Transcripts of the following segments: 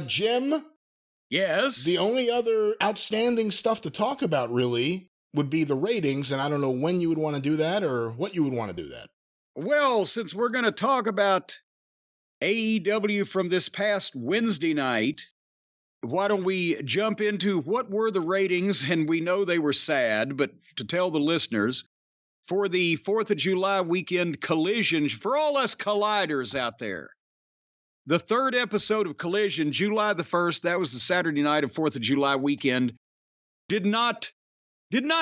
Jim, Yes? the only other outstanding stuff to talk about, really, would be the ratings, and I don't know when you would want to do that or what you would want to do that. Well, since we're going to talk about AEW from this past Wednesday night, why don't we jump into what were the ratings? And we know they were sad, but to tell the listeners, for the 4th of July weekend Collision, for all us colliders out there, the third episode of Collision, July the 1st, that was the Saturday night of 4th of July weekend, did not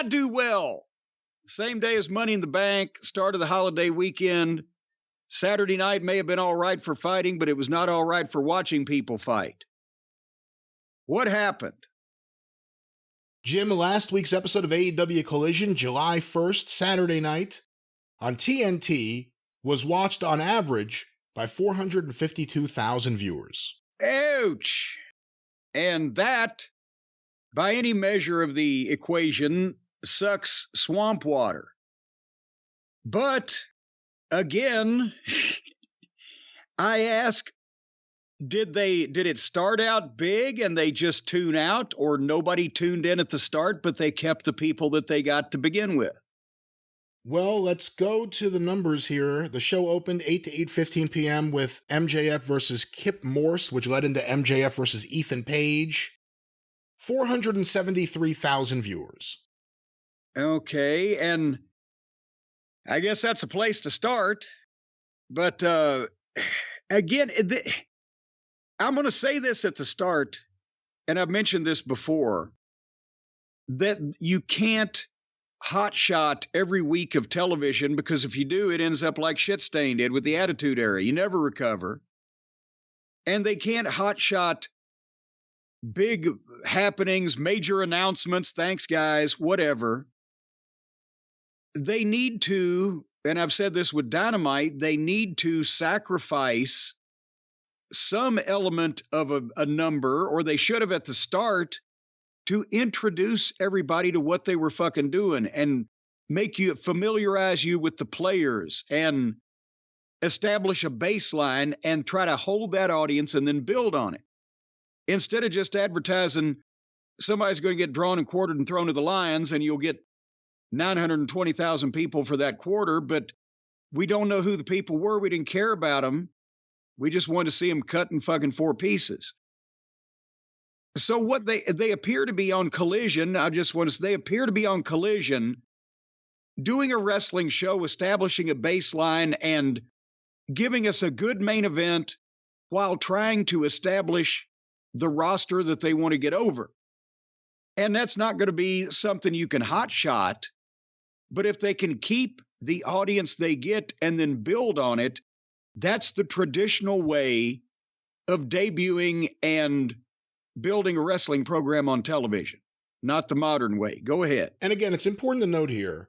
do well. Same day as Money in the Bank, start of the holiday weekend. Saturday night may have been all right for fighting, but it was not all right for watching people fight. What happened? Jim, last week's episode of AEW Collision, July 1st, Saturday night, on TNT, was watched on average by 452,000 viewers. Ouch! And that, by any measure of the equation, sucks swamp water. But, again, I ask, did it start out big and they just tune out, or nobody tuned in at the start, but they kept the people that they got to begin with? Well, let's go to the numbers here. The show opened 8 to 8:15 p.m. with MJF versus Kip Morse, which led into MJF versus Ethan Page. 473,000 viewers. Okay, and I guess that's a place to start. But again, I'm going to say this at the start, and I've mentioned this before, that you can't hotshot every week of television, because if you do, it ends up like Shitstain did with the Attitude Era. You never recover. And they can't hotshot big happenings, major announcements, thanks guys, whatever. They need to, and I've said this with Dynamite, they need to sacrifice some element of a number, or they should have at the start, to introduce everybody to what they were fucking doing and familiarize you with the players and establish a baseline and try to hold that audience and then build on it. Instead of just advertising somebody's going to get drawn and quartered and thrown to the lions and you'll get 920,000 people for that quarter, but we don't know who the people were. We didn't care about them. We just wanted to see them cut in fucking 4 pieces. So what they appear to be on Collision, they appear to be on Collision, doing a wrestling show, establishing a baseline and giving us a good main event while trying to establish the roster that they want to get over. And that's not going to be something you can hotshot, but if they can keep the audience they get and then build on it, that's the traditional way of debuting and building a wrestling program on television, not the modern way. Go ahead. And again, it's important to note here,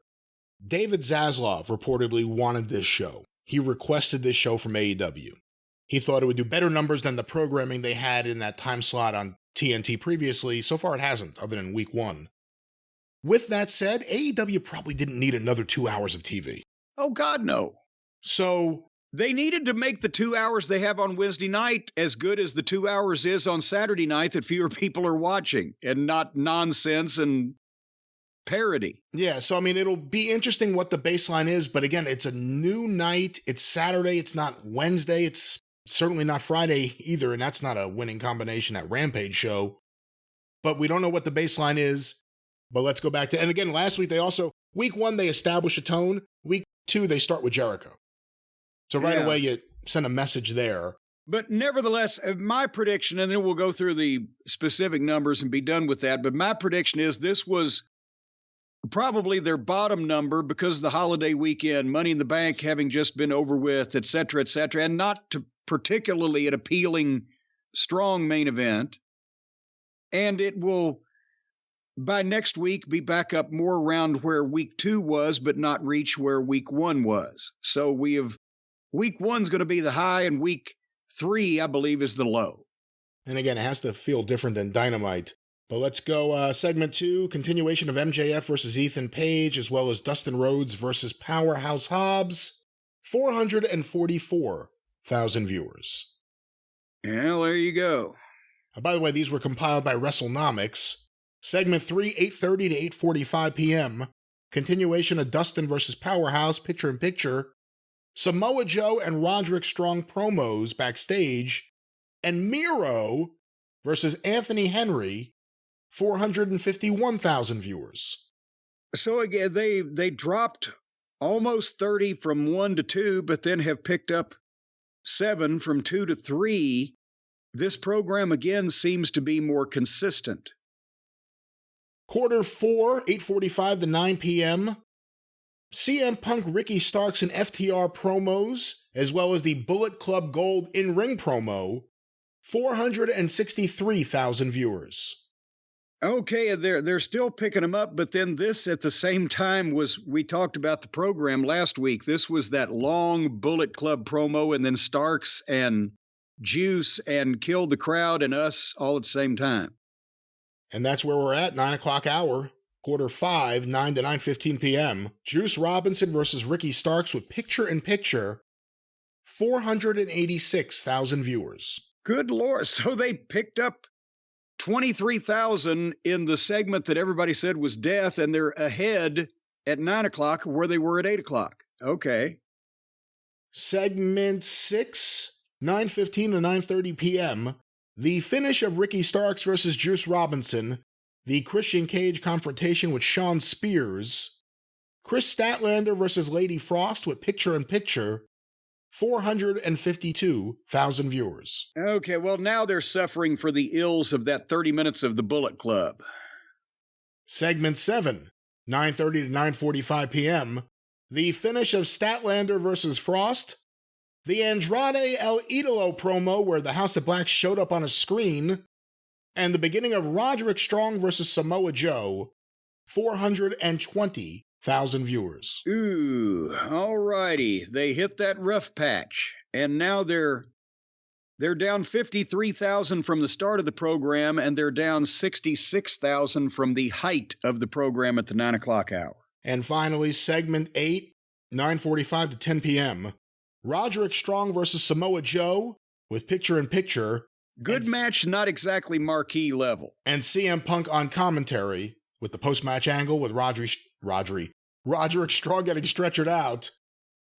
David Zaslav reportedly wanted this show. He requested this show from AEW. He thought it would do better numbers than the programming they had in that time slot on TNT previously. So far it hasn't, other than week 1. With that said, AEW probably didn't need another 2 hours of TV. Oh, God, no. So they needed to make the 2 hours they have on Wednesday night as good as the 2 hours is on Saturday night that fewer people are watching, and not nonsense and parody. Yeah, so I mean, it'll be interesting what the baseline is, but again, it's a new night. It's Saturday. It's not Wednesday. It's certainly not Friday either, and that's not a winning combination at Rampage show. But we don't know what the baseline is. But let's go back to, and again, last week week 1, they establish a tone. Week 2, they start with Jericho. So right away, you send a message there. But nevertheless, my prediction, and then we'll go through the specific numbers and be done with that, but my prediction is this was probably their bottom number because of the holiday weekend, Money in the Bank having just been over with, et cetera, and not to particularly an appealing, strong main event. And it will, by next week, be back up more around where week 2 was, but not reach where week 1 was. So week 1's going to be the high, and week 3, I believe, is the low. And again, it has to feel different than Dynamite. But let's go segment 2, continuation of MJF versus Ethan Page, as well as Dustin Rhodes versus Powerhouse Hobbs. 444,000 viewers. Well, there you go. By the way, these were compiled by WrestleNomics. Segment 3, 8:30 to 8:45 p.m. Continuation of Dustin versus Powerhouse, picture-in-picture. Samoa Joe and Roderick Strong promos backstage. And Miro versus Anthony Henry, 451,000 viewers. So again, they dropped almost 30 from 1 to 2, but then have picked up 7 from 2 to 3. This program, again, seems to be more consistent. Quarter 4, 8:45 to 9 p.m. CM Punk, Ricky Starks, and FTR promos, as well as the Bullet Club Gold in-ring promo, 463,000 viewers. Okay, they're still picking them up, but then this at the same time we talked about the program last week. This was that long Bullet Club promo, and then Starks and Juice and Killed the Crowd and us all at the same time. And that's where we're at, 9 o'clock hour, quarter 5, 9 to 9:15 p.m. Juice Robinson versus Ricky Starks with picture-in-picture, 486,000 viewers. Good Lord. So they picked up 23,000 in the segment that everybody said was death, and they're ahead at 9 o'clock where they were at 8 o'clock. Okay. Segment 6, 9:15 to 9:30 p.m. The finish of Ricky Starks versus Juice Robinson, the Christian Cage confrontation with Shawn Spears, Chris Statlander versus Lady Frost with picture-in-picture, 452,000 viewers. Okay, well, now they're suffering for the ills of that 30 minutes of the Bullet Club. Segment 7, 9:30 to 9:45 p.m. The finish of Statlander versus Frost, the Andrade El Idolo promo where the House of Black showed up on a screen, and the beginning of Roderick Strong versus Samoa Joe, 420,000 viewers. Ooh, all righty. They hit that rough patch, and now they're down 53,000 from the start of the program, and they're down 66,000 from the height of the program at the 9 o'clock hour. And finally, segment 8, 9:45 to 10 p.m. Roderick Strong versus Samoa Joe with picture-in-picture. Good match, not exactly marquee level. And CM Punk on commentary with the post-match angle with Roderick Strong getting stretchered out.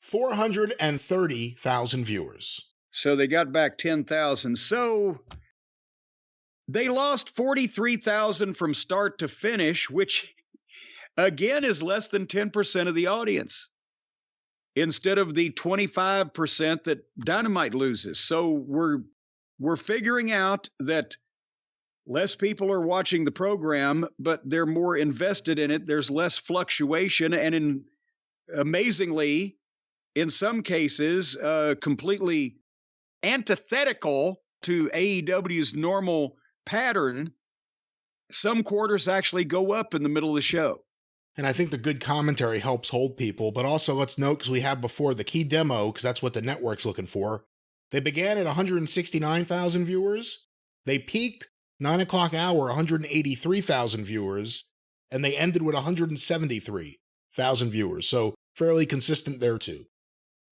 430,000 viewers. So they got back 10,000. So they lost 43,000 from start to finish, which again is less than 10% of the audience, instead of the 25% that Dynamite loses. So we're figuring out that less people are watching the program, but they're more invested in it. There's less fluctuation, and amazingly, in some cases, completely antithetical to AEW's normal pattern, some quarters actually go up in the middle of the show. And I think the good commentary helps hold people, but also let's note, because we have before, the key demo, because that's what the network's looking for. They began at 169,000 viewers. They peaked 9 o'clock hour, 183,000 viewers, and they ended with 173,000 viewers. So fairly consistent there too.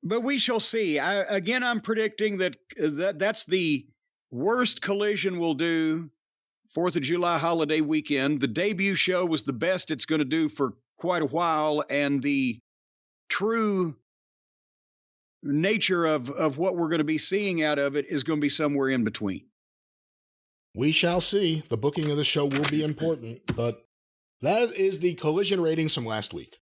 But we shall see. I'm predicting that's the worst Collision will do 4th of July holiday weekend. The debut show was the best it's going to do for quite a while, and the true nature of what we're going to be seeing out of it is going to be somewhere in between. We shall see. The booking of the show will be important, but that is the Collision ratings from last week.